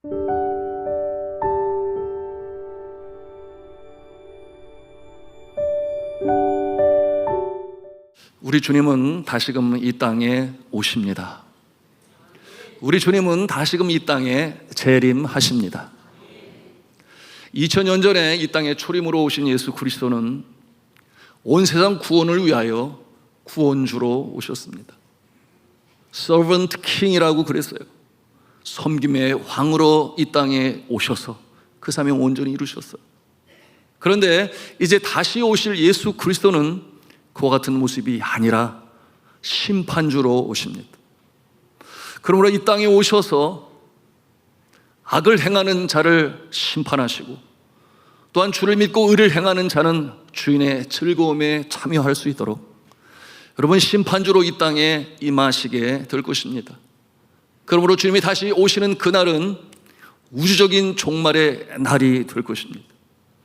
우리 주님은 다시금 이 땅에 오십니다. 우리 주님은 다시금 이 땅에 재림하십니다. 2000년 전에 이 땅에 초림으로 오신 예수 그리스도는 온 세상 구원을 위하여 구원주로 오셨습니다. Servant King이라고 그랬어요. 섬김의 왕으로 이 땅에 오셔서 그 사명 온전히 이루셨어요. 그런데 이제 다시 오실 예수 그리스도는 그와 같은 모습이 아니라 심판주로 오십니다. 그러므로 이 땅에 오셔서 악을 행하는 자를 심판하시고, 또한 주를 믿고 의를 행하는 자는 주인의 즐거움에 참여할 수 있도록 여러분 심판주로 이 땅에 임하시게 될 것입니다. 그러므로 주님이 다시 오시는 그날은 우주적인 종말의 날이 될 것입니다.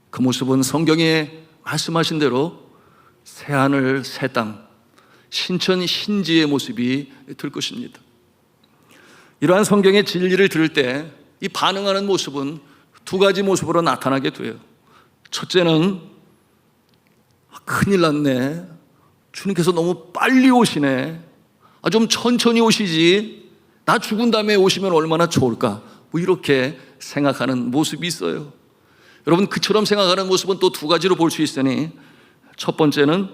그 모습은 성경에 말씀하신 대로 새하늘 새 땅, 신천 신지의 모습이 될 것입니다. 이러한 성경의 진리를 들을 때 이 반응하는 모습은 두 가지 모습으로 나타나게 돼요. 첫째는 큰일 났네, 주님께서 너무 빨리 오시네, 좀 천천히 오시지, 나 죽은 다음에 오시면 얼마나 좋을까, 이렇게 생각하는 모습이 있어요. 여러분, 그처럼 생각하는 모습은 또 두 가지로 볼 수 있으니, 첫 번째는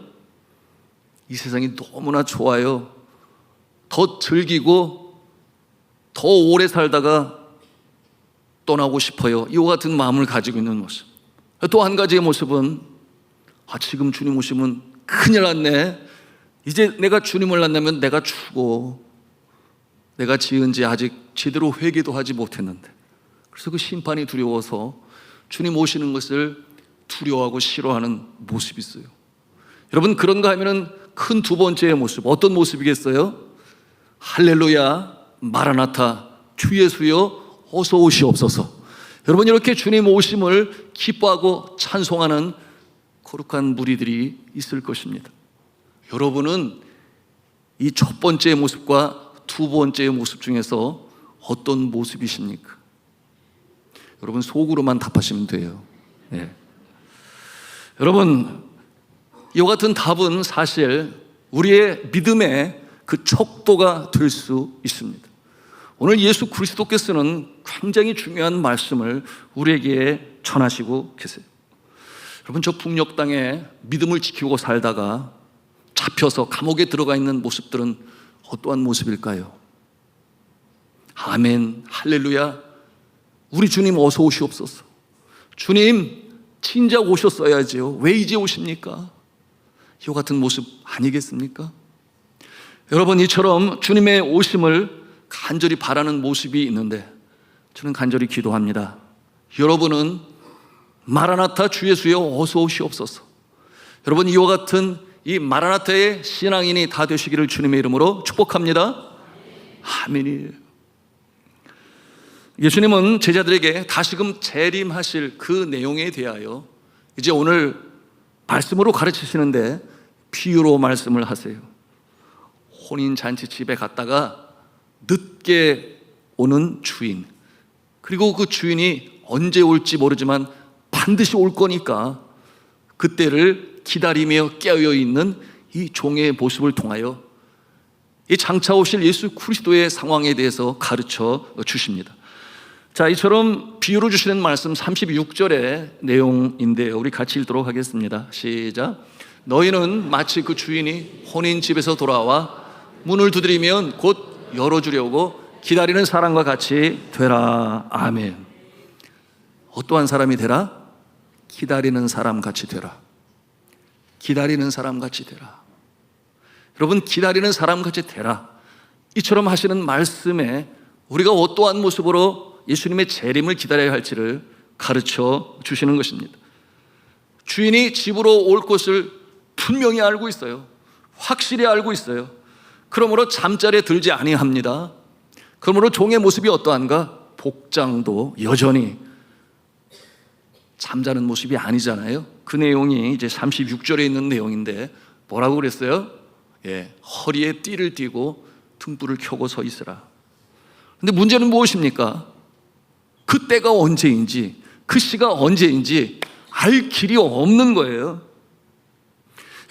이 세상이 너무나 좋아요, 더 즐기고 더 오래 살다가 떠나고 싶어요, 이와 같은 마음을 가지고 있는 모습. 또 한 가지의 모습은 지금 주님 오시면 큰일 났네, 이제 내가 주님을 만나면 내가 죽어, 내가 지은 지 아직 제대로 회개도 하지 못했는데, 그래서 그 심판이 두려워서 주님 오시는 것을 두려워하고 싫어하는 모습이 있어요. 여러분, 그런가 하면은 큰 두 번째의 모습, 어떤 모습이겠어요? 할렐루야, 마라나타, 주 예수여 어서 오시옵소서. 여러분, 이렇게 주님 오심을 기뻐하고 찬송하는 거룩한 무리들이 있을 것입니다. 여러분은 이 첫 번째의 모습과 두 번째의 모습 중에서 어떤 모습이십니까? 여러분, 속으로만 답하시면 돼요. 네. 여러분, 이와 같은 답은 사실 우리의 믿음의 그 척도가 될 수 있습니다. 오늘 예수 그리스도께서는 굉장히 중요한 말씀을 우리에게 전하시고 계세요. 여러분, 저 북녘 땅에 믿음을 지키고 살다가 잡혀서 감옥에 들어가 있는 모습들은 어떠한 모습일까요? 아멘, 할렐루야, 우리 주님 어서 오시옵소서. 주님 진작 오셨어야지요, 왜 이제 오십니까? 이와 같은 모습 아니겠습니까? 여러분, 이처럼 주님의 오심을 간절히 바라는 모습이 있는데, 저는 간절히 기도합니다. 여러분은 마라나타 주 예수여 어서 오시옵소서. 여러분, 이와 같은 이 마라나타의 신앙인이 다 되시기를 주님의 이름으로 축복합니다. 아멘이에요. 예수님은 제자들에게 다시금 재림하실 그 내용에 대하여 이제 오늘 말씀으로 가르치시는데 비유로 말씀을 하세요. 혼인잔치 집에 갔다가 늦게 오는 주인, 그리고 그 주인이 언제 올지 모르지만 반드시 올 거니까 그때를 기다리며 깨어있는 이 종의 모습을 통하여 이 장차 오실 예수 그리스도의 상황에 대해서 가르쳐 주십니다. 자, 이처럼 비유로 주시는 말씀 36절의 내용인데요, 우리 같이 읽도록 하겠습니다. 시작. 너희는 마치 그 주인이 혼인집에서 돌아와 문을 두드리면 곧 열어주려고 기다리는 사람과 같이 되라. 아멘. 어떠한 사람이 되라? 기다리는 사람 같이 되라. 기다리는 사람 같이 되라. 여러분, 기다리는 사람 같이 되라, 이처럼 하시는 말씀에 우리가 어떠한 모습으로 예수님의 재림을 기다려야 할지를 가르쳐 주시는 것입니다. 주인이 집으로 올 것을 분명히 알고 있어요. 확실히 알고 있어요. 그러므로 잠자리에 들지 아니합니다. 그러므로 종의 모습이 어떠한가? 복장도 여전히 잠자는 모습이 아니잖아요. 그 내용이 이제 36절에 있는 내용인데 뭐라고 그랬어요? 허리에 띠를 띠고 등불을 켜고 서 있으라. 근데 문제는 무엇입니까? 그때가 언제인지, 그 시가 언제인지 알 길이 없는 거예요.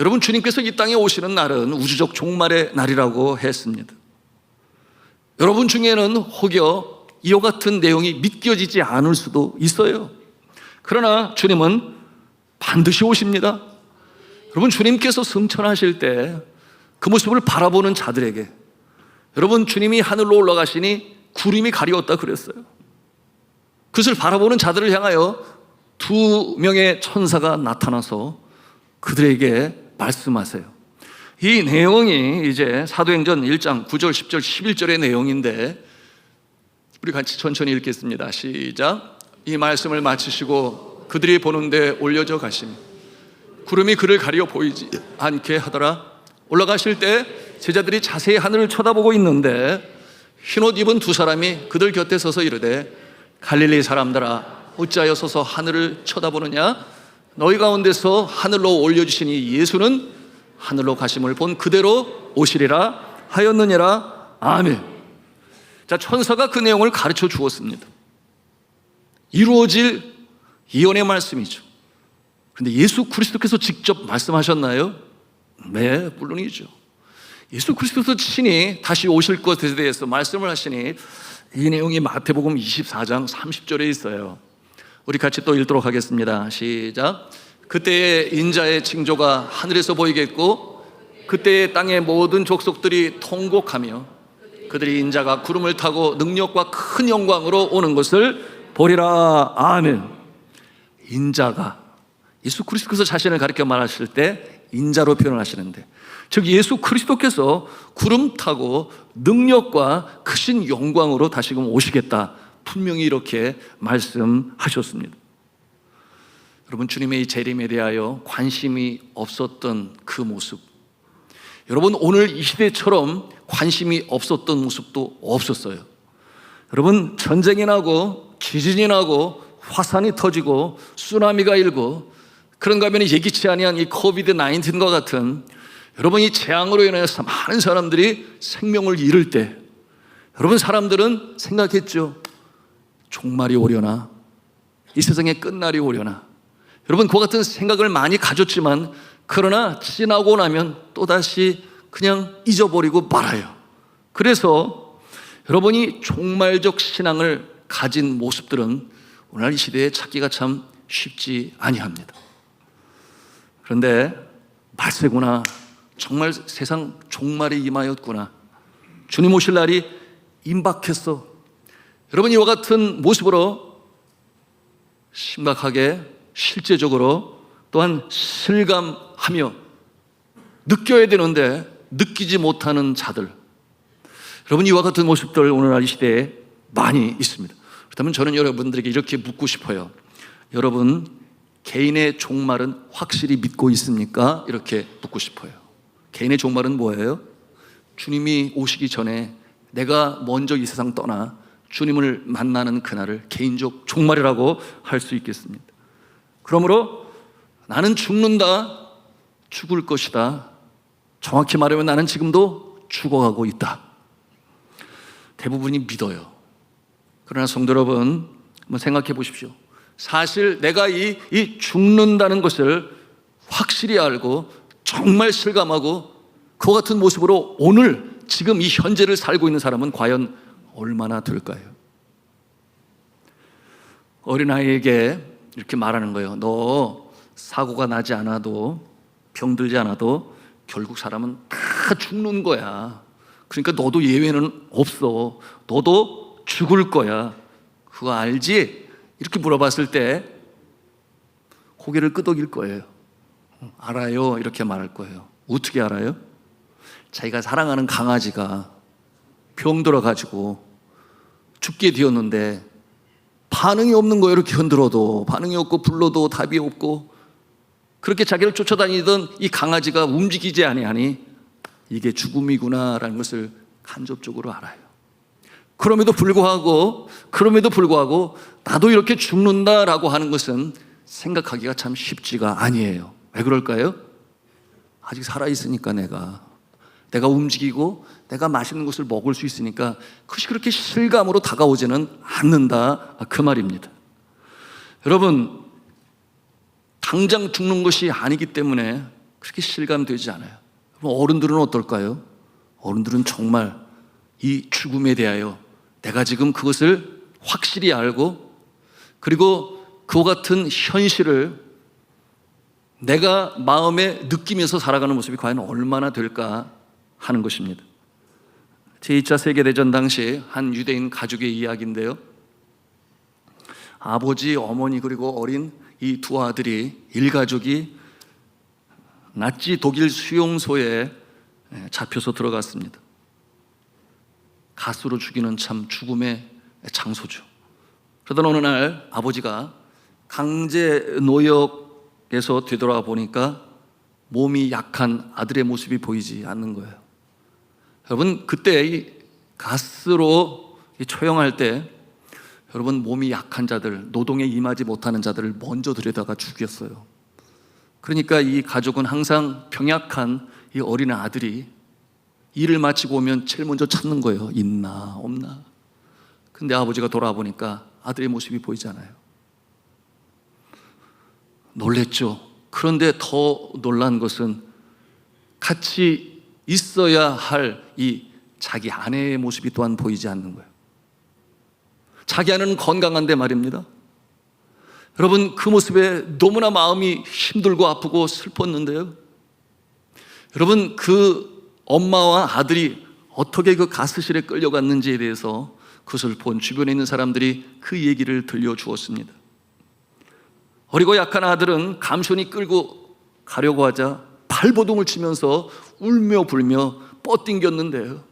여러분, 주님께서 이 땅에 오시는 날은 우주적 종말의 날이라고 했습니다. 여러분 중에는 혹여 이와 같은 내용이 믿겨지지 않을 수도 있어요. 그러나 주님은 반드시 오십니다. 여러분, 주님께서 승천하실 때 그 모습을 바라보는 자들에게, 여러분, 주님이 하늘로 올라가시니 구름이 가리웠다 그랬어요. 그것을 바라보는 자들을 향하여 2명의 천사가 나타나서 그들에게 말씀하세요. 이 내용이 이제 사도행전 1장 9절, 10절, 11절의 내용인데 우리 같이 천천히 읽겠습니다. 시작. 이 말씀을 마치시고 그들이 보는데 올려져 가시니 구름이 그를 가리어 보이지 않게 하더라. 올라가실 때 제자들이 자세히 하늘을 쳐다보고 있는데 흰옷 입은 2사람이 그들 곁에 서서 이르되 갈릴리 사람들아 어찌하여 서서 하늘을 쳐다보느냐? 너희 가운데서 하늘로 올려주시니 예수는 하늘로 가심을 본 그대로 오시리라 하였느니라. 아멘. 자, 천사가 그 내용을 가르쳐 주었습니다. 이루어질 예언의 말씀이죠. 그런데 예수 그리스도께서 직접 말씀하셨나요? 네, 물론이죠. 예수 그리스도께서 친히 다시 오실 것에 대해서 말씀을 하시니 이 내용이 마태복음 24장 30절에 있어요. 우리 같이 또 읽도록 하겠습니다. 시작. 그때의 인자의 징조가 하늘에서 보이겠고 그때의 땅의 모든 족속들이 통곡하며 그들이 인자가 구름을 타고 능력과 큰 영광으로 오는 것을 보리라. 아멘. 인자가, 예수 그리스도께서 자신을 가리켜 말하실 때 인자로 표현을 하시는데, 즉 예수 그리스도께서 구름 타고 능력과 크신 영광으로 다시금 오시겠다, 분명히 이렇게 말씀하셨습니다. 여러분, 주님의 이 재림에 대하여 관심이 없었던 그 모습, 여러분 오늘 이 시대처럼 관심이 없었던 모습도 없었어요. 여러분, 전쟁이 나고 지진이 나고 화산이 터지고 쓰나미가 일고 그런가 하면 예기치 아니한 이 코비드 19과 같은 여러분 이 재앙으로 인해서 많은 사람들이 생명을 잃을 때 여러분, 사람들은 생각했죠. 종말이 오려나, 이 세상의 끝날이 오려나. 여러분, 그와 같은 생각을 많이 가졌지만 그러나 지나고 나면 또다시 그냥 잊어버리고 말아요. 그래서 여러분이 종말적 신앙을 가진 모습들은 오늘 이 시대에 찾기가 참 쉽지 아니합니다. 그런데 말세구나, 정말 세상 종말이 임하였구나, 주님 오실 날이 임박했어. 여러분, 이와 같은 모습으로 심각하게 실제적으로 또한 실감하며 느껴야 되는데 느끼지 못하는 자들, 여러분 이와 같은 모습들 오늘날 이 시대에 많이 있습니다. 그렇다면 저는 여러분들에게 이렇게 묻고 싶어요. 여러분, 개인의 종말은 확실히 믿고 있습니까? 이렇게 묻고 싶어요. 개인의 종말은 뭐예요? 주님이 오시기 전에 내가 먼저 이 세상 떠나 주님을 만나는 그날을 개인적 종말이라고 할 수 있겠습니다. 그러므로 나는 죽는다, 죽을 것이다, 정확히 말하면 나는 지금도 죽어가고 있다, 대부분이 믿어요. 그러나 성도 여러분, 한번 생각해 보십시오. 사실 내가 이 죽는다는 것을 확실히 알고 정말 실감하고 그와 같은 모습으로 오늘 지금 이 현재를 살고 있는 사람은 과연 얼마나 될까요? 어린아이에게 이렇게 말하는 거예요. 너 사고가 나지 않아도, 병들지 않아도 결국 사람은 다 죽는 거야. 그러니까 너도 예외는 없어. 너도 죽을 거야. 그거 알지? 이렇게 물어봤을 때 고개를 끄덕일 거예요. 알아요. 이렇게 말할 거예요. 어떻게 알아요? 자기가 사랑하는 강아지가 병들어가지고 죽게 되었는데 반응이 없는 거예요. 이렇게 흔들어도 반응이 없고 불러도 답이 없고, 그렇게 자기를 쫓아다니던 이 강아지가 움직이지 아니하니 이게 죽음이구나라는 것을 간접적으로 알아요. 그럼에도 불구하고 나도 이렇게 죽는다라고 하는 것은 생각하기가 참 쉽지가 아니에요. 왜 그럴까요? 아직 살아있으니까 내가 움직이고 내가 맛있는 것을 먹을 수 있으니까 그것이 그렇게 실감으로 다가오지는 않는다, 그 말입니다. 여러분, 당장 죽는 것이 아니기 때문에 그렇게 실감되지 않아요. 어른들은 어떨까요? 어른들은 정말 이 죽음에 대하여 내가 지금 그것을 확실히 알고, 그리고 그와 같은 현실을 내가 마음에 느끼면서 살아가는 모습이 과연 얼마나 될까 하는 것입니다. 제2차 세계대전 당시 한 유대인 가족의 이야기인데요, 아버지, 어머니 그리고 어린 이 두 아들이, 일가족이 나치 독일 수용소에 잡혀서 들어갔습니다. 가스로 죽이는 참 죽음의 장소죠. 그러던 어느 날 아버지가 강제 노역에서 되돌아가 보니까 몸이 약한 아들의 모습이 보이지 않는 거예요. 여러분, 그때 이 가스로 처형할 때 여러분, 몸이 약한 자들, 노동에 임하지 못하는 자들을 먼저 들여다가 죽였어요. 그러니까 이 가족은 항상 병약한 이 어린 아들이 일을 마치고 오면 제일 먼저 찾는 거예요. 있나 없나. 근데 아버지가 돌아와 보니까 아들의 모습이 보이지 않아요. 놀랬죠. 그런데 더 놀란 것은 같이 있어야 할 이 자기 아내의 모습이 또한 보이지 않는 거예요. 자기 아내는 건강한데 말입니다. 여러분, 그 모습에 너무나 마음이 힘들고 아프고 슬펐는데요, 여러분, 그 엄마와 아들이 어떻게 그 가스실에 끌려갔는지에 대해서 그것을 본 주변에 있는 사람들이 그 얘기를 들려주었습니다. 어리고 약한 아들은 감시원이 끌고 가려고 하자 발버둥을 치면서 울며 불며 뻗띵겼는데요,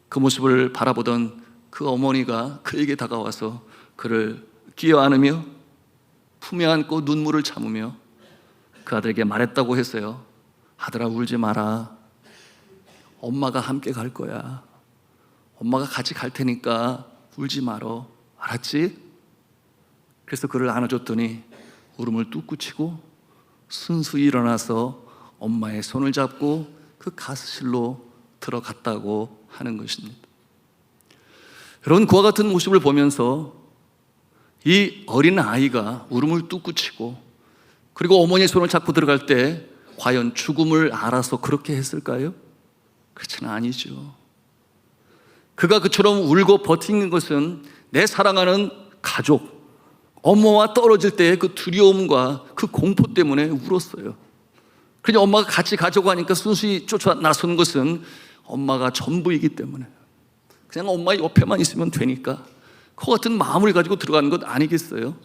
그 모습을 바라보던 그 어머니가 그에게 다가와서 그를 끼어 안으며 품에 안고 눈물을 참으며 그 아들에게 말했다고 했어요. 아들아, 울지 마라. 엄마가 함께 갈 거야. 엄마가 같이 갈 테니까 울지 말어. 알았지? 그래서 그를 안아줬더니 울음을 뚝 그치고 순수히 일어나서 엄마의 손을 잡고 그 가스실로 들어갔다고 하는 것입니다. 여러분, 그와 같은 모습을 보면서 이 어린 아이가 울음을 뚝 그치고 그리고 어머니의 손을 잡고 들어갈 때 과연 죽음을 알아서 그렇게 했을까요? 그렇지는 아니죠. 그가 그처럼 울고 버티는 것은 내 사랑하는 가족, 엄마와 떨어질 때의 그 두려움과 그 공포 때문에 울었어요. 그냥 엄마가 같이 가자고 하니까 순수히 쫓아 나선 것은 엄마가 전부이기 때문에, 그냥 엄마 옆에만 있으면 되니까 그 같은 마음을 가지고 들어가는 것 아니겠어요?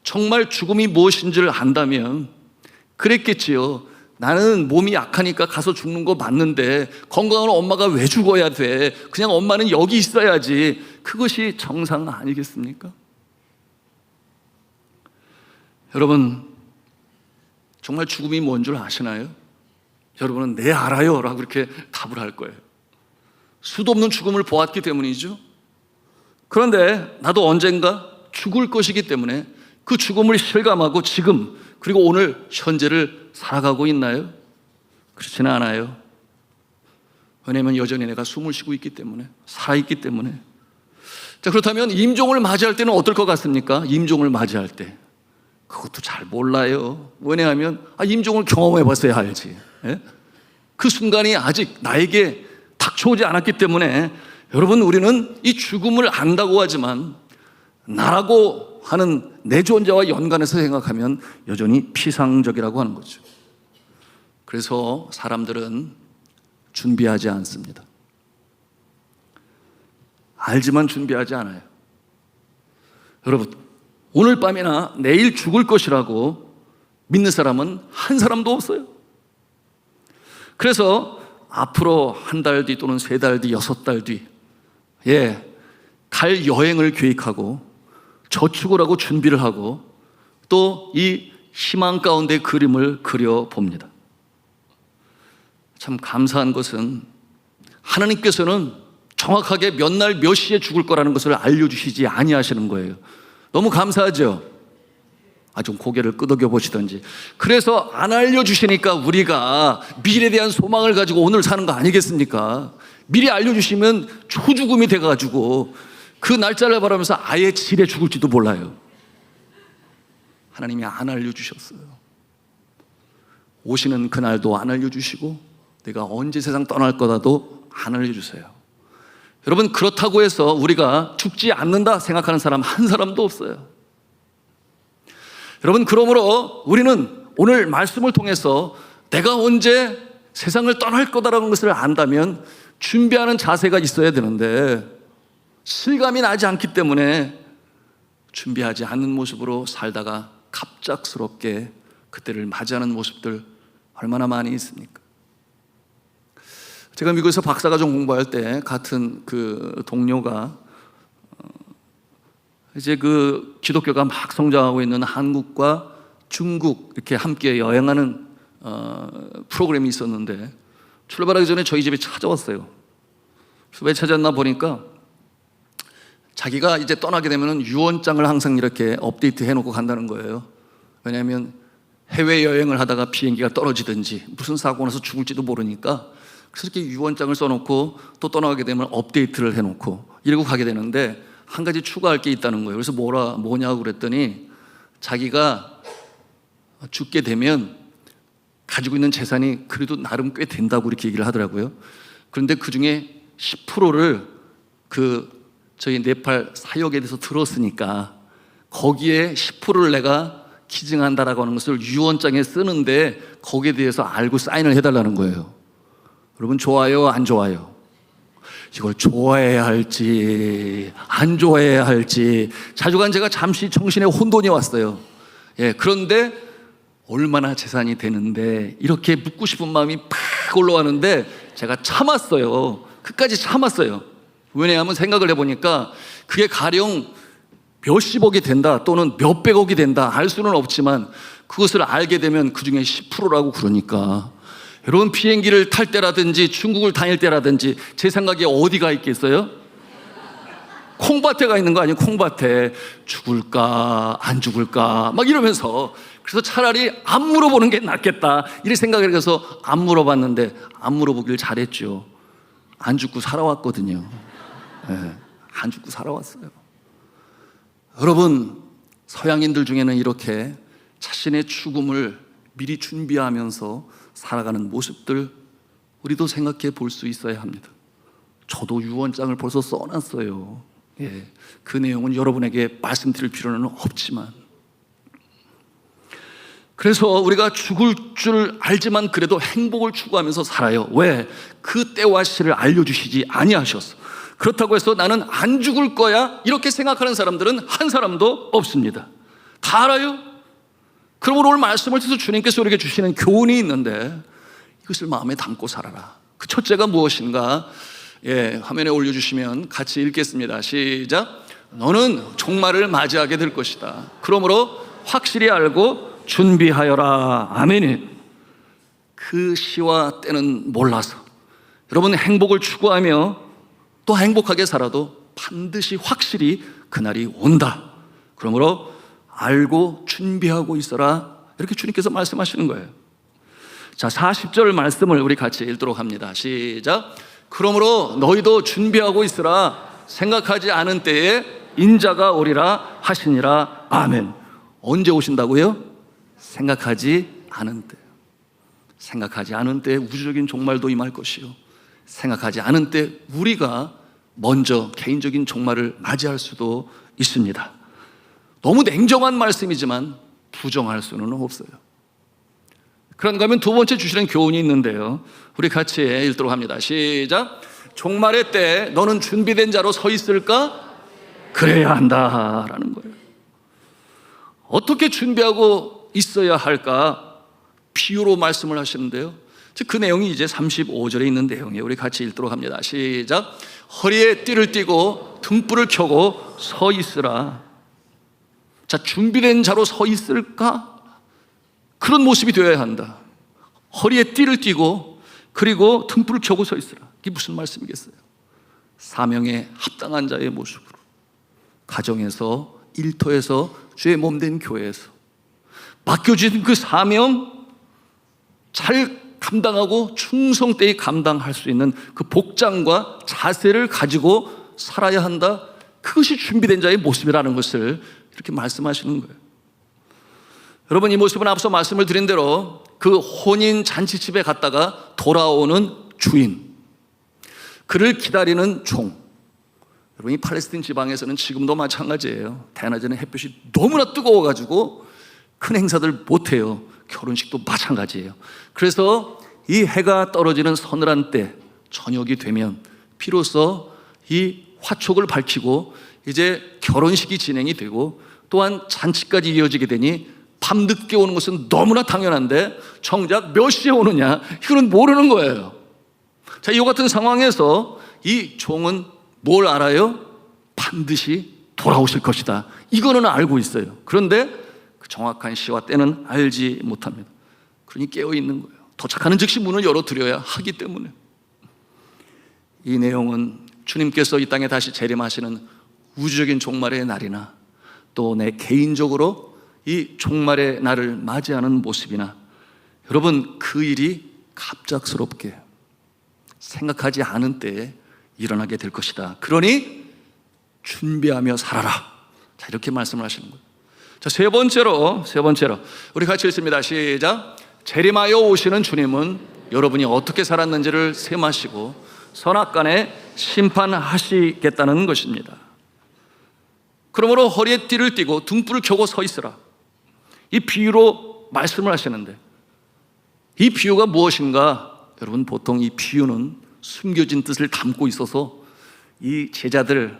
정말 죽음이 무엇인지를 안다면 그랬겠지요. 나는 몸이 약하니까 가서 죽는 거 맞는데 건강한 엄마가 왜 죽어야 돼? 그냥 엄마는 여기 있어야지. 그것이 정상 아니겠습니까? 여러분, 정말 죽음이 뭔 줄 아시나요? 여러분은 네, 알아요 라고 그렇게 답을 할 거예요. 수도 없는 죽음을 보았기 때문이죠. 그런데 나도 언젠가 죽을 것이기 때문에 그 죽음을 실감하고 지금 그리고 오늘 현재를 살아가고 있나요? 그렇지는 않아요. 왜냐하면 여전히 내가 숨을 쉬고 있기 때문에, 살아있기 때문에. 자, 그렇다면 임종을 맞이할 때는 어떨 것 같습니까? 임종을 맞이할 때 그것도 잘 몰라요. 왜냐하면 임종을 경험해 봤어야 알지. 예? 그 순간이 아직 나에게 닥쳐오지 않았기 때문에 여러분, 우리는 이 죽음을 안다고 하지만 나라고 하는 내 존재와 연관해서 생각하면 여전히 피상적이라고 하는 거죠. 그래서 사람들은 준비하지 않습니다. 알지만 준비하지 않아요. 여러분, 오늘 밤이나 내일 죽을 것이라고 믿는 사람은 한 사람도 없어요. 그래서 앞으로 한 달 뒤 또는 3달 뒤, 6달 뒤 갈 여행을 계획하고 저축을 하고 준비를 하고 또 이 희망 가운데 그림을 그려봅니다. 참 감사한 것은 하나님께서는 정확하게 몇 날 몇 시에 죽을 거라는 것을 알려주시지 아니하시는 거예요. 너무 감사하죠? 좀 고개를 끄덕여 보시던지. 그래서 안 알려주시니까 우리가 미래에 대한 소망을 가지고 오늘 사는 거 아니겠습니까? 미리 알려주시면 초죽음이 돼가지고 그 날짜를 바라면서 아예 질에 죽을지도 몰라요. 하나님이 안 알려주셨어요. 오시는 그날도 안 알려주시고 내가 언제 세상 떠날 거다도 안 알려주세요. 여러분, 그렇다고 해서 우리가 죽지 않는다 생각하는 사람 한 사람도 없어요. 여러분, 그러므로 우리는 오늘 말씀을 통해서 내가 언제 세상을 떠날 거다라는 것을 안다면 준비하는 자세가 있어야 되는데 실감이 나지 않기 때문에 준비하지 않는 모습으로 살다가 갑작스럽게 그때를 맞이하는 모습들 얼마나 많이 있습니까? 제가 미국에서 박사과정 공부할 때 같은 그 동료가 이제 그 기독교가 막 성장하고 있는 한국과 중국 이렇게 함께 여행하는 프로그램이 있었는데 출발하기 전에 저희 집에 찾아왔어요. 그래서 왜 찾았나 보니까 자기가 이제 떠나게 되면 유언장을 항상 이렇게 업데이트 해놓고 간다는 거예요. 왜냐하면 해외여행을 하다가 비행기가 떨어지든지 무슨 사고 나서 죽을지도 모르니까 그래서 이렇게 유언장을 써놓고 또 떠나게 되면 업데이트를 해놓고 이러고 가게 되는데 한 가지 추가할 게 있다는 거예요. 그래서 뭐냐고 그랬더니 자기가 죽게 되면 가지고 있는 재산이 그래도 나름 꽤 된다고 이렇게 얘기를 하더라고요. 그런데 그 중에 10%를 저희 네팔 사역에 대해서 들었으니까 거기에 10%를 내가 기증한다라고 하는 것을 유언장에 쓰는데 거기에 대해서 알고 사인을 해달라는 거예요. 여러분, 좋아요, 안 좋아요? 이걸 좋아해야 할지 안 좋아해야 할지 자주간 제가 잠시 정신에 혼돈이 왔어요. 그런데 얼마나 재산이 되는데 이렇게 묻고 싶은 마음이 팍 올라가는데 제가 참았어요. 끝까지 참았어요. 왜냐하면 생각을 해보니까 그게 가령 몇십억이 된다 또는 몇백억이 된다 알 수는 없지만 그것을 알게 되면 그 중에 10%라고 그러니까 여러분, 비행기를 탈 때라든지 중국을 다닐 때라든지 제 생각에 어디가 있겠어요? 콩밭에 가 있는 거 아니에요? 콩밭에 죽을까 안 죽을까 막 이러면서 그래서 차라리 안 물어보는 게 낫겠다 이렇게 생각을 해서 안 물어봤는데 안 물어보길 잘했죠. 안 죽고 살아왔거든요. 안 죽고 살아왔어요. 여러분, 서양인들 중에는 이렇게 자신의 죽음을 미리 준비하면서 살아가는 모습들 우리도 생각해 볼 수 있어야 합니다. 저도 유언장을 벌써 써놨어요. 그 내용은 여러분에게 말씀드릴 필요는 없지만 그래서 우리가 죽을 줄 알지만 그래도 행복을 추구하면서 살아요. 왜? 그 때와 시를 알려주시지 아니하셨어. 그렇다고 해서 나는 안 죽을 거야 이렇게 생각하는 사람들은 한 사람도 없습니다. 다 알아요. 그러므로 오늘 말씀을 통해서 주님께서 우리에게 주시는 교훈이 있는데 이것을 마음에 담고 살아라. 그 첫째가 무엇인가? 화면에 올려주시면 같이 읽겠습니다. 시작. 너는 종말을 맞이하게 될 것이다. 그러므로 확실히 알고 준비하여라. 아멘. 그 시와 때는 몰라서 여러분, 행복을 추구하며 또 행복하게 살아도 반드시 확실히 그날이 온다. 그러므로 알고 준비하고 있어라. 이렇게 주님께서 말씀하시는 거예요. 자, 40절 말씀을 우리 같이 읽도록 합니다. 시작. 그러므로 너희도 준비하고 있으라. 생각하지 않은 때에 인자가 오리라 하시니라. 아멘. 언제 오신다고요? 생각하지 않은 때. 생각하지 않은 때에 우주적인 종말도 임할 것이요, 생각하지 않은 때 우리가 먼저 개인적인 종말을 맞이할 수도 있습니다. 너무 냉정한 말씀이지만 부정할 수는 없어요. 그런가 하면 두 번째 주시는 교훈이 있는데요, 우리 같이 읽도록 합니다. 시작. 종말의 때 너는 준비된 자로 서 있을까? 그래야 한다라는 거예요. 어떻게 준비하고 있어야 할까? 비유로 말씀을 하시는데요, 그 내용이 이제 35절에 있는 내용이에요. 우리 같이 읽도록 합니다. 시작. 허리에 띠를 띠고 등불을 켜고 서 있으라. 자, 준비된 자로 서 있을까? 그런 모습이 되어야 한다. 허리에 띠를 띠고 그리고 등불을 켜고 서 있으라. 이게 무슨 말씀이겠어요? 사명에 합당한 자의 모습으로, 가정에서, 일터에서, 주의 몸된 교회에서 맡겨진 그 사명 잘 감당하고 충성되이 감당할 수 있는 그 복장과 자세를 가지고 살아야 한다. 그것이 준비된 자의 모습이라는 것을 이렇게 말씀하시는 거예요. 여러분, 이 모습은 앞서 말씀을 드린 대로 그 혼인 잔치집에 갔다가 돌아오는 주인, 그를 기다리는 종. 여러분, 이 팔레스틴 지방에서는 지금도 마찬가지예요. 대낮에는 햇볕이 너무나 뜨거워가지고 큰 행사들 못해요. 결혼식도 마찬가지예요. 그래서 이 해가 떨어지는 서늘한 때, 저녁이 되면 비로소 이 화촉을 밝히고 이제 결혼식이 진행이 되고 또한 잔치까지 이어지게 되니 밤늦게 오는 것은 너무나 당연한데 정작 몇 시에 오느냐, 이거는 모르는 거예요. 자, 이와 같은 상황에서 이 종은 뭘 알아요? 반드시 돌아오실 것이다. 이거는 알고 있어요. 그런데 그 정확한 시와 때는 알지 못합니다. 그러니 깨어 있는 거예요. 도착하는 즉시 문을 열어드려야 하기 때문에. 이 내용은 주님께서 이 땅에 다시 재림하시는 우주적인 종말의 날이나 또 내 개인적으로 이 종말의 날을 맞이하는 모습이나, 여러분, 그 일이 갑작스럽게 생각하지 않은 때에 일어나게 될 것이다. 그러니 준비하며 살아라. 자, 이렇게 말씀을 하시는 거예요. 자, 세 번째로 우리 같이 읽습니다. 시작. 재림하여 오시는 주님은 여러분이 어떻게 살았는지를 셈하시고 선악간에 심판하시겠다는 것입니다. 그러므로 허리에 띠를 띠고 등불을 켜고 서 있으라. 이 비유로 말씀을 하시는데, 이 비유가 무엇인가? 여러분, 보통 이 비유는 숨겨진 뜻을 담고 있어서 이 제자들,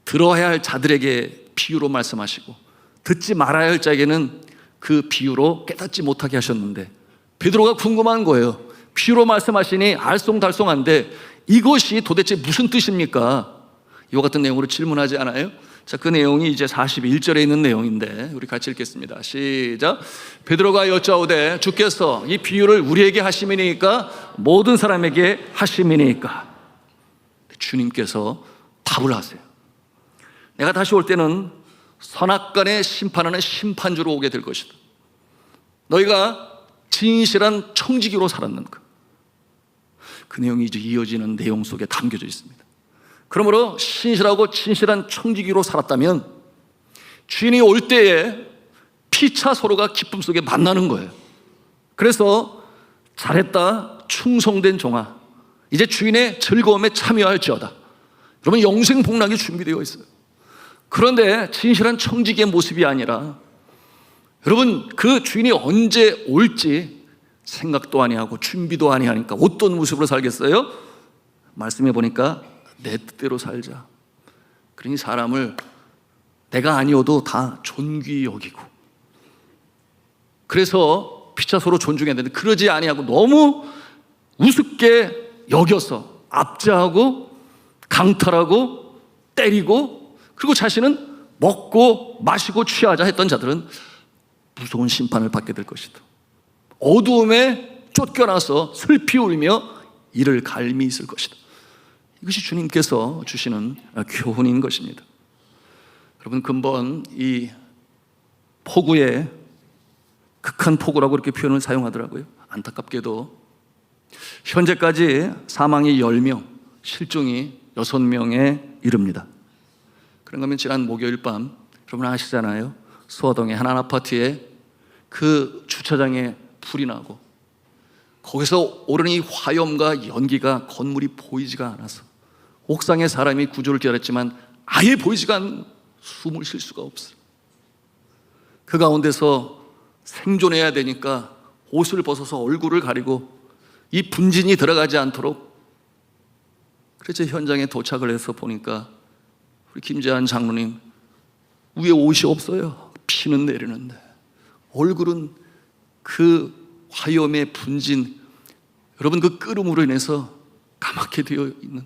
들어야 할 자들에게 비유로 말씀하시고 듣지 말아야 할 자에게는 그 비유로 깨닫지 못하게 하셨는데, 베드로가 궁금한 거예요. 비유로 말씀하시니 알쏭달쏭한데 이것이 도대체 무슨 뜻입니까? 이와 같은 내용으로 질문하지 않아요? 자, 그 내용이 이제 41절에 있는 내용인데 우리 같이 읽겠습니다. 시작. 베드로가 여짜오되 주께서 이 비유를 우리에게 하심이니까 모든 사람에게 하심이니까. 주님께서 답을 하세요. 내가 다시 올 때는 선악간에 심판하는 심판주로 오게 될 것이다. 너희가 진실한 청지기로 살았는 그 내용이 이제 이어지는 내용 속에 담겨져 있습니다. 그러므로 신실하고 진실한 청지기로 살았다면 주인이 올 때에 피차 서로가 기쁨 속에 만나는 거예요. 그래서 잘했다, 충성된 종아, 이제 주인의 즐거움에 참여할지어다. 여러분, 영생 복락이 준비되어 있어요. 그런데 진실한 청지기의 모습이 아니라, 여러분, 그 주인이 언제 올지 생각도 아니하고 준비도 아니하니까 어떤 모습으로 살겠어요? 말씀해 보니까 내 뜻대로 살자. 그러니 사람을 내가 아니어도 다 존귀히 여기고, 그래서 피차 서로 존중해야 되는데 그러지 아니하고 너무 우습게 여겨서 압제하고 강탈하고 때리고, 그리고 자신은 먹고 마시고 취하자 했던 자들은 무서운 심판을 받게 될 것이다. 어두움에 쫓겨나서 슬피 울며 이를 갈미 있을 것이다. 이것이 주님께서 주시는 교훈인 것입니다. 여러분, 근본 이 폭우에 극한 폭우라고 이렇게 표현을 사용하더라고요. 안타깝게도 현재까지 사망이 10명, 실종이 6명에 이릅니다. 그런가 하면 지난 목요일 밤, 여러분 아시잖아요. 수화동의 한 아파트에 그 주차장에 불이 나고 거기서 오르는 이 화염과 연기가 건물이 보이지가 않아서 옥상에 사람이 구조를 기다렸지만 아예 보이지가 않는, 숨을 쉴 수가 없어요. 그 가운데서 생존해야 되니까 옷을 벗어서 얼굴을 가리고 이 분진이 들어가지 않도록, 그래서 현장에 도착을 해서 보니까 우리 김재한 장로님 위에 옷이 없어요. 피는 내리는데 얼굴은 그 화염의 분진, 여러분, 그 끓음으로 인해서 까맣게 되어 있는,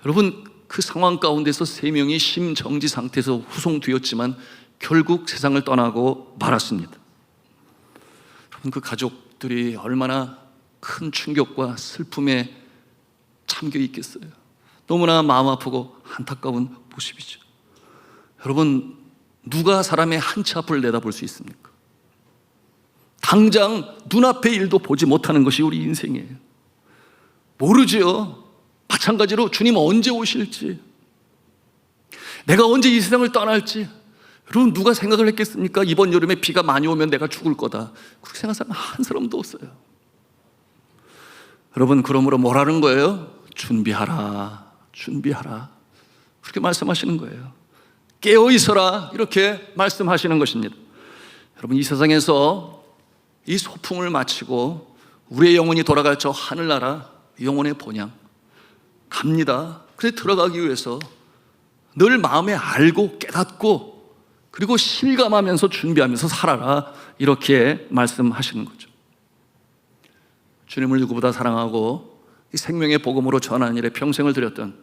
여러분, 그 상황 가운데서 3명이 심정지 상태에서 후송되었지만 결국 세상을 떠나고 말았습니다. 여러분, 그 가족들이 얼마나 큰 충격과 슬픔에 잠겨 있겠어요. 너무나 마음 아프고 안타까운 모습이죠. 여러분, 누가 사람의 한치 앞을 내다볼 수 있습니까? 당장 눈앞의 일도 보지 못하는 것이 우리 인생이에요. 모르지요. 마찬가지로 주님 언제 오실지, 내가 언제 이 세상을 떠날지. 여러분, 누가 생각을 했겠습니까? 이번 여름에 비가 많이 오면 내가 죽을 거다. 그렇게 생각하는 사람 한 사람도 없어요. 여러분, 그러므로 뭐라는 거예요? 준비하라, 준비하라. 그렇게 말씀하시는 거예요. 깨어 있어라, 이렇게 말씀하시는 것입니다. 여러분, 이 세상에서 이 소풍을 마치고 우리의 영혼이 돌아갈 저 하늘나라, 영혼의 본향 갑니다. 그래서 들어가기 위해서 늘 마음에 알고 깨닫고 그리고 실감하면서 준비하면서 살아라, 이렇게 말씀하시는 거죠. 주님을 누구보다 사랑하고 이 생명의 복음으로 전하는 일에 평생을 들였던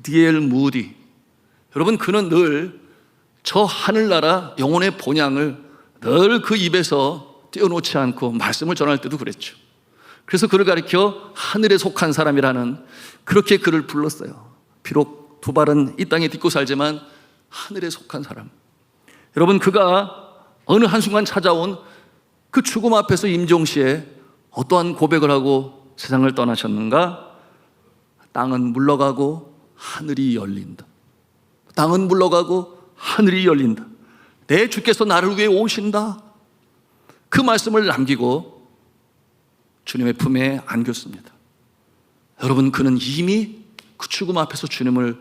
D.L. 무디, 여러분, 그는 늘 저 하늘나라 영혼의 본향을 늘 그 입에서 떼어놓지 않고 말씀을 전할 때도 그랬죠. 그래서 그를 가리켜 하늘에 속한 사람이라는, 그렇게 그를 불렀어요. 비록 두 발은 이 땅에 딛고 살지만 하늘에 속한 사람. 여러분, 그가 어느 한순간 찾아온 그 죽음 앞에서 임종시에 어떠한 고백을 하고 세상을 떠나셨는가? 땅은 물러가고 하늘이 열린다. 땅은 물러가고 하늘이 열린다. 내 주께서 나를 위해 오신다. 그 말씀을 남기고 주님의 품에 안겼습니다. 여러분, 그는 이미 그 죽음 앞에서 주님을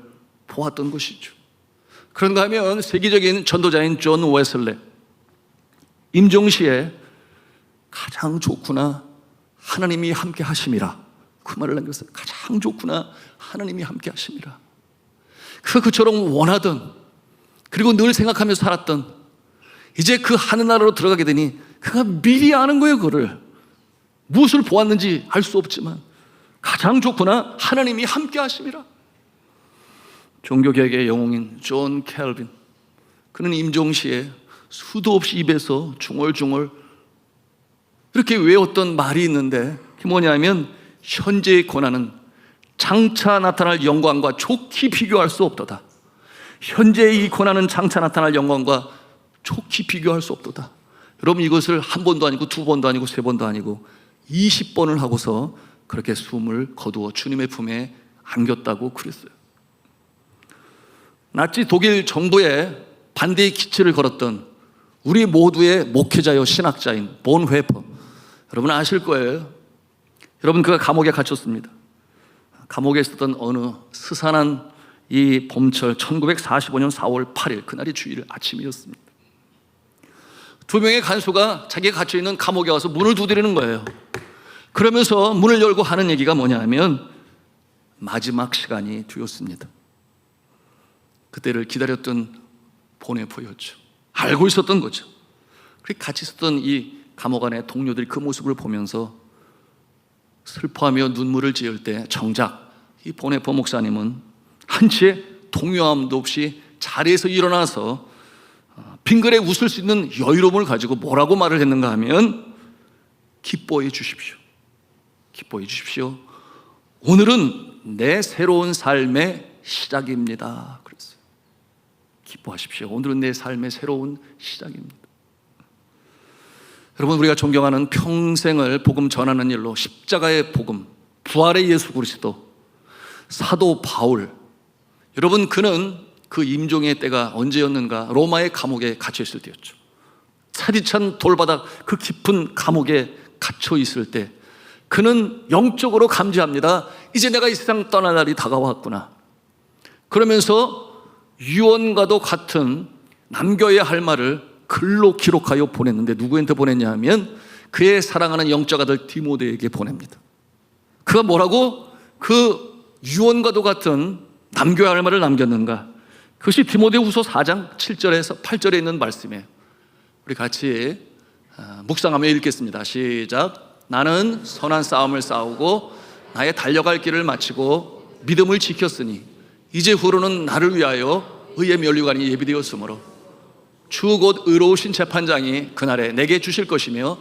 보았던 것이죠. 그런가 하면 세계적인 전도자인 존 웨슬레, 임종시에 가장 좋구나, 하나님이 함께 하심이라, 그 말을 남겼어요. 가장 좋구나, 하나님이 함께 하심이라. 그가 그처럼 원하던, 그리고 늘 생각하면서 살았던, 이제 그 하늘나라로 들어가게 되니 그가 미리 아는 거예요. 그를 무엇을 보았는지 알 수 없지만 가장 좋구나, 하나님이 함께 하심이라. 종교개혁의 영웅인 존 캘빈, 그는 임종시에 수도 없이 입에서 중얼중얼 이렇게 외웠던 말이 있는데, 그게 뭐냐면 현재의 고난은 장차 나타날 영광과 좋게 비교할 수 없도다. 현재의 이 고난은 장차 나타날 영광과 좋게 비교할 수 없도다. 여러분, 이것을 한 번도 아니고 두 번도 아니고 세 번도 아니고 20번을 하고서 그렇게 숨을 거두어 주님의 품에 안겼다고 그랬어요. 나치 독일 정부에 반대의 기치를 걸었던 우리 모두의 목회자요 신학자인 본 회퍼, 여러분 아실 거예요. 여러분, 그가 감옥에 갇혔습니다. 감옥에 있었던 어느 스산한 이 봄철 1945년 4월 8일, 그날이 주일 아침이었습니다. 두 명의 간수가 자기가 갇혀있는 감옥에 와서 문을 두드리는 거예요. 그러면서 문을 열고 하는 얘기가 뭐냐 하면 마지막 시간이 되었습니다. 그때를 기다렸던 본회포였죠. 알고 있었던 거죠. 그렇게 같이 있었던 이 감옥 안의 동료들이 그 모습을 보면서 슬퍼하며 눈물을 지을 때 정작 이 본회포 목사님은 한치의 동요함도 없이 자리에서 일어나서 빙그레 웃을 수 있는 여유로움을 가지고 뭐라고 말을 했는가 하면 기뻐해 주십시오. 기뻐해 주십시오. 오늘은 내 새로운 삶의 시작입니다. 그랬어요. 기뻐하십시오. 오늘은 내 삶의 새로운 시작입니다. 여러분, 우리가 존경하는 평생을 복음 전하는 일로 십자가의 복음, 부활의 예수 그리스도, 사도 바울, 여러분, 그는 그 임종의 때가 언제였는가? 로마의 감옥에 갇혀 있을 때였죠. 차디찬 돌바닥 그 깊은 감옥에 갇혀 있을 때 그는 영적으로 감지합니다. 이제 내가 이 세상 떠날 날이 다가왔구나. 그러면서 유언과도 같은 남겨야 할 말을 글로 기록하여 보냈는데, 누구한테 보냈냐 하면 그의 사랑하는 영적 아들 디모데에게 보냅니다. 그가 뭐라고 그 유언과도 같은 남겨야 할 말을 남겼는가? 그것이 디모데후서 4장 7절에서 8절에 있는 말씀이에요. 우리 같이 묵상하며 읽겠습니다. 시작. 나는 선한 싸움을 싸우고 나의 달려갈 길을 마치고 믿음을 지켰으니 이제 후로는 나를 위하여 의의 면류관이 예비되었으므로 주 곧 의로우신 재판장이 그날에 내게 주실 것이며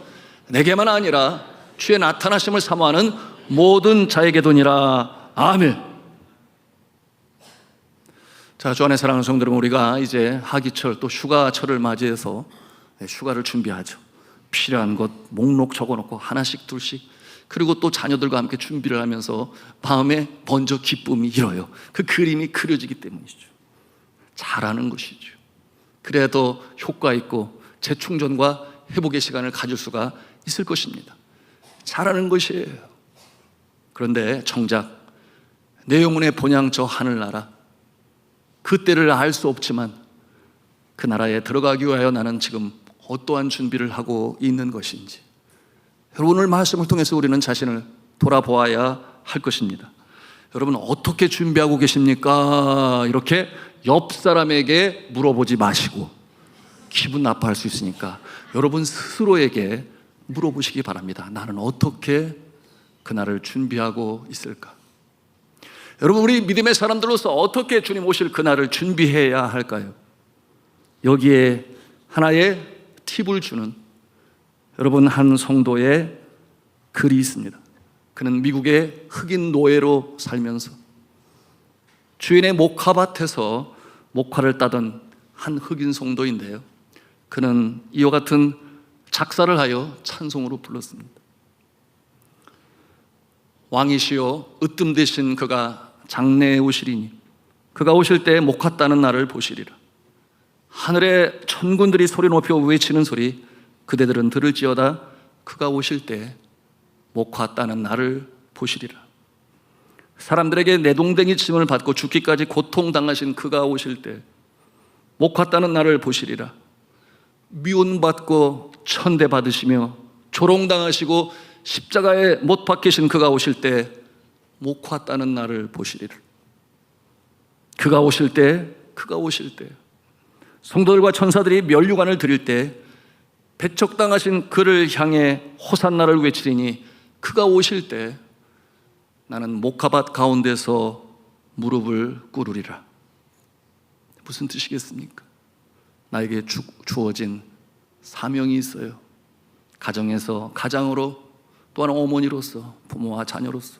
내게만 아니라 주의 나타나심을 사모하는 모든 자에게도니라. 아멘. 자, 주 안에 사랑하는 성도 여러분, 우리가 이제 하기철 또 휴가철을 맞이해서 휴가를 준비하죠. 필요한 것 목록 적어놓고 하나씩 둘씩, 그리고 또 자녀들과 함께 준비를 하면서 마음에 먼저 기쁨이 일어요. 그 그림이 그려지기 때문이죠. 잘하는 것이죠. 그래야 더 효과 있고 재충전과 회복의 시간을 가질 수가 있을 것입니다. 잘하는 것이에요. 그런데 정작 내 영혼의 본향 저 하늘나라, 그 때를 알 수 없지만 그 나라에 들어가기 위하여 나는 지금 어떠한 준비를 하고 있는 것인지, 여러분 오늘 말씀을 통해서 우리는 자신을 돌아보아야 할 것입니다. 여러분 어떻게 준비하고 계십니까? 이렇게 옆 사람에게 물어보지 마시고, 기분 나빠할 수 있으니까 여러분 스스로에게 물어보시기 바랍니다. 나는 어떻게 그날을 준비하고 있을까? 여러분 우리 믿음의 사람들로서 어떻게 주님 오실 그날을 준비해야 할까요? 여기에 하나의 팁을 주는 여러분 한 성도의 글이 있습니다. 그는 미국의 흑인 노예로 살면서 주인의 목화밭에서 목화를 따던 한 흑인 성도인데요, 그는 이와 같은 작사를 하여 찬송으로 불렀습니다. 왕이시여 으뜸 대신 그가 장래에 오시리니 그가 오실 때 목화 따는 날을 보시리라. 하늘의 천군들이 소리 높여 외치는 소리 그대들은 들을지어다. 그가 오실 때 목화 따는 날을 보시리라. 사람들에게 내동댕이 침을 받고 죽기까지 고통당하신 그가 오실 때 목화 따는 날을 보시리라. 미움받고 천대받으시며 조롱당하시고 십자가에 못 박히신 그가 오실 때 목화 따는 날을 보시리라. 그가 오실 때 성도들과 천사들이 면류관을 드릴 때 배척당하신 그를 향해 호산나를 외치리니 그가 오실 때 나는 목화밭 가운데서 무릎을 꿇으리라. 무슨 뜻이겠습니까? 나에게 주어진 사명이 있어요. 가정에서 가장으로, 또한 어머니로서, 부모와 자녀로서,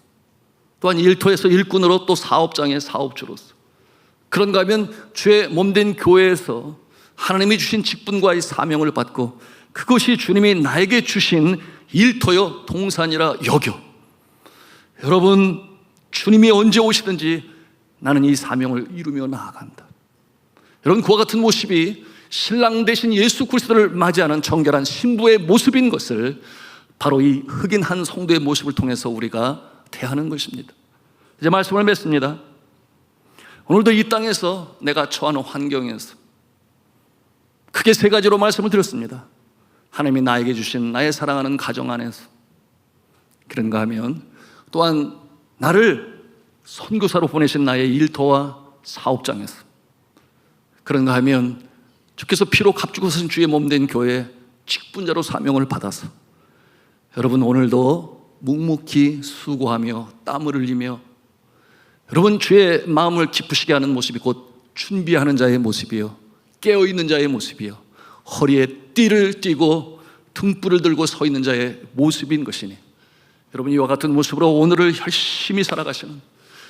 또한 일터에서 일꾼으로, 또 사업장의 사업주로서, 그런가 하면 주의 몸된 교회에서 하나님이 주신 직분과의 사명을 받고 그것이 주님이 나에게 주신 일터여 동산이라 여겨. 여러분 주님이 언제 오시든지 나는 이 사명을 이루며 나아간다. 여러분 그와 같은 모습이 신랑 되신 예수 그리스도를 맞이하는 정결한 신부의 모습인 것을 바로 이 흑인 한 성도의 모습을 통해서 우리가 대하는 것입니다. 이제 말씀을 맺습니다. 오늘도 이 땅에서 내가 처하는 환경에서 크게 세 가지로 말씀을 드렸습니다. 하나님이 나에게 주신 나의 사랑하는 가정 안에서, 그런가 하면 또한 나를 선교사로 보내신 나의 일터와 사업장에서, 그런가 하면 주께서 피로 값주고 쓰신 주의 몸된 교회 직분자로 사명을 받아서 여러분 오늘도 묵묵히 수고하며 땀을 흘리며 여러분 주의 마음을 기쁘시게 하는 모습이 곧 준비하는 자의 모습이요, 깨어있는 자의 모습이요, 허리에 띠를 띠고 등불을 들고 서 있는 자의 모습인 것이니, 여러분 이와 같은 모습으로 오늘을 열심히 살아가시는,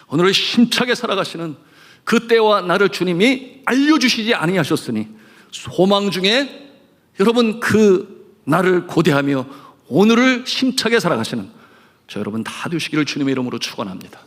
오늘을 힘차게 살아가시는 그 때와 나를 주님이 알려주시지 아니하셨으니 소망 중에 여러분 그 나를 고대하며 오늘을 힘차게 살아가시는 저 여러분 다 되시기를 주님의 이름으로 축원합니다.